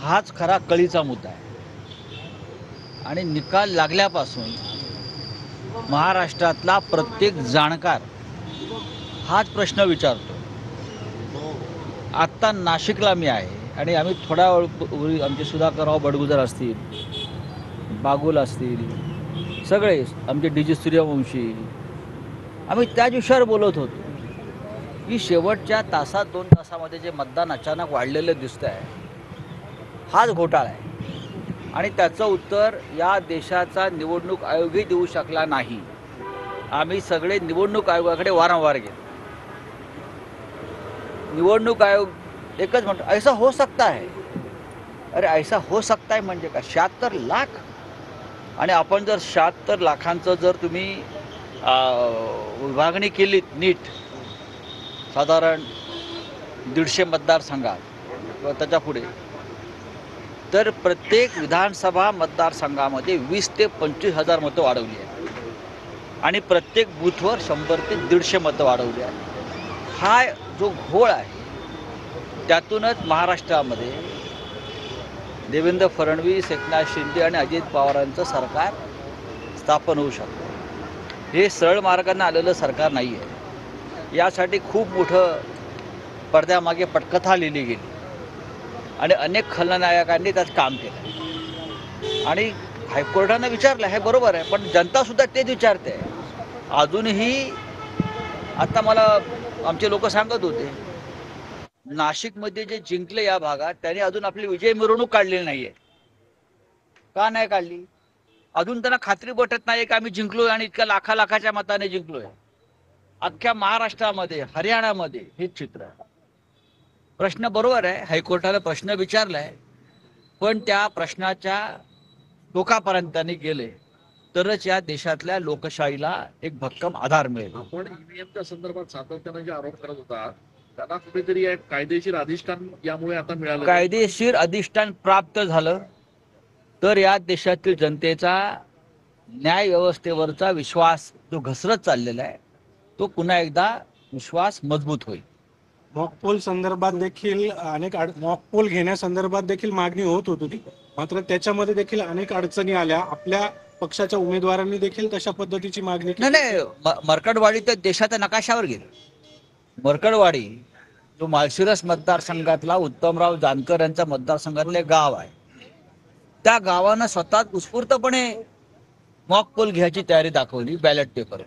हाच खरा कळीचा मुद्दा आहे आणि निकाल लागल्यापासून महाराष्ट्रातला प्रत्येक जाणकार हाच प्रश्न विचारतो। आत्ता नाशिकला मी आहे आणि आम्ही थोड्या वेळ आमचे सुधाकरराव बडगुजर असतील, बागुल असतील, सगळे आमचे डी.जी. सूर्यवंशी, आम्ही त्याच विषयावर बोलत होतो की शेवटच्या तासात 2 तासामध्ये जे मतदान अचानक वाढलेलं दिसतं आहे हाच घोटाळा आहे आणि त्याचं उत्तर या देशाचा निवडणूक आयोगही देऊ शकला नाही। आम्ही सगळे निवडणूक आयोगाकडे वारंवार गेलो। निवडणूक आयोग एकच म्हणतो ऐसा हो सकता है। अरे ऐसा हो सकता है म्हणजे का 76 लाख आणि आपण जर 76 लाखांचं जर तुम्ही विभागणी केली नीट साधारण 150 मतदारसंघात किंवा त्याच्या पुढे तर प्रत्येक विधानसभा मतदारसंघामध्ये 20 ते 25 हजार मतं वाढवली आहेत आणि प्रत्येक बूथवर 100 ते 150 मतं वाढवली आहेत। हा जो घोळ आहे त्यातूनच महाराष्ट्रामध्ये देवेंद्र फडणवीस, एकनाथ शिंदे आणि अजित पवारांचं सरकार स्थापन होऊ शकतं। हे सरळ मार्गाने आलेलं सरकार नाही आहे। यासाठी खूप मोठं पडद्यामागे पटकथा लिहिली गेली आणि अनेक खलनायकांनी त्यात काम केलं आणि हायकोर्टानं विचारलं हे बरोबर आहे, पण जनतासुद्धा तेच विचारते। अजूनही आता मला आमचे लोक सांगत होते नाशिकमध्ये जे जिंकले या भागात त्यांनी अजून आपली विजय मिरवणूक काढलेली नाही आहे। का नाही काढली? अजून त्यांना खात्री वाटत नाही की आम्ही जिंकलोय आणि इतक्या लाखाच्या मताने जिंकलोय। अख्ख्या महाराष्ट्रामध्ये, हरियाणामध्ये हेच चित्र आहे। प्रश्न बरोबर आहे, हायकोर्टाला प्रश्न विचारलाय, पण त्या प्रश्नाच्या टोकापर्यंत त्यांनी गेले तरच या देशातल्या लोकशाहीला एक भक्कम आधार मिळेल। आपण ईव्हीएमच्या संदर्भात सातत्याने जे आरोप करत होता त्यांना कुठेतरी एक कायदेशीर अधिष्ठान यामुळे आता मिळालं। कायदेशीर अधिष्ठान प्राप्त झालं तर या देशातील जनतेचा न्याय व्यवस्थेवरचा विश्वास जो घसरत चाललेला आहे तो पुन्हा एकदा विश्वास मजबूत होईल। मॉकपोल संदर्भात देखील मॉकपोल घेण्यासंदर्भात देखील मागणी होत होती, मात्र त्याच्यामध्ये देखील अनेक अडचणी आल्या। आपल्या पक्षाच्या उमेदवारांनी देखील तशा पद्धतीची मागणी केली। नाही, मरकडवाडी तर देशाच्या नकाशावर गेलं। मरकडवाडी जो माळशिरस मतदारसंघातला उत्तमराव जानकर यांच्या मतदारसंघातले गाव आहे, त्या गावानं स्वतः उत्स्फूर्तपणे मॉकपोल घ्यायची तयारी दाखवली बॅलेट पेपर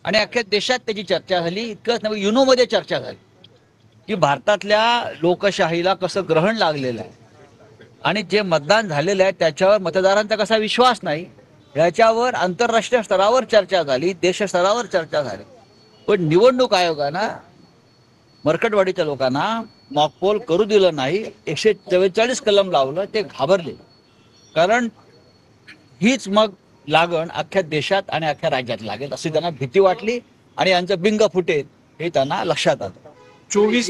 आणि अख्ख्या देशात त्याची चर्चा झाली। इतकंच नव्हे, युनोमध्ये चर्चा झाली की भारतातल्या लोकशाहीला कसं ग्रहण लागलेलं आहे आणि जे मतदान झालेलं आहे त्याच्यावर मतदारांचा कसा विश्वास नाही याच्यावर आंतरराष्ट्रीय स्तरावर चर्चा झाली, देश स्तरावर चर्चा झाली। पण निवडणूक आयोगानं मरकटवाडीच्या लोकांना मॉकपोल करू दिलं नाही। 144 कलम लावलं, ते घाबरले, कारण हीच मग लागण अख्ख्या देशात आणि अख्ख्या राज्यात लागेल अशी त्यांना भीती वाटली आणि यांचं बिंग फुटेल हे त्यांना लक्षात आलं। 24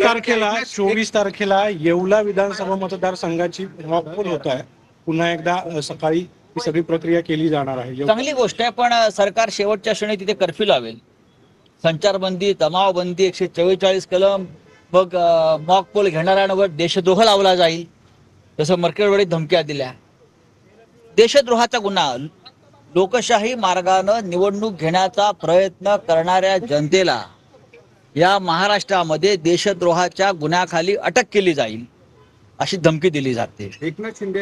तारखेला येवला विधानसभा मतदारसंघाची मॉकपोल होत आहे। पुन्हा एकदा सकाळी ही सगळी प्रक्रिया केली जाणार आहे। चांगली गोष्ट आहे, पण सरकार शेवटच्या क्षणी तिथे कर्फ्यू लावेल, संचारबंदी, तमावबंदी, 144 कलम, मग मॉकपोल घेणाऱ्यांवर देशद्रोह लावला जाईल, जसं मरकटवाडीत धमक्या दिल्या। देशद्रोहाचा गुन्हा, लोकशाही मार्गानं निवडणूक घेण्याचा प्रयत्न करणाऱ्या जनतेला या महाराष्ट्रामध्ये देशद्रोहाच्या गुन्ह्याखाली अटक केली जाईल अशी धमकी दिली जाते। एकनाथ शिंदे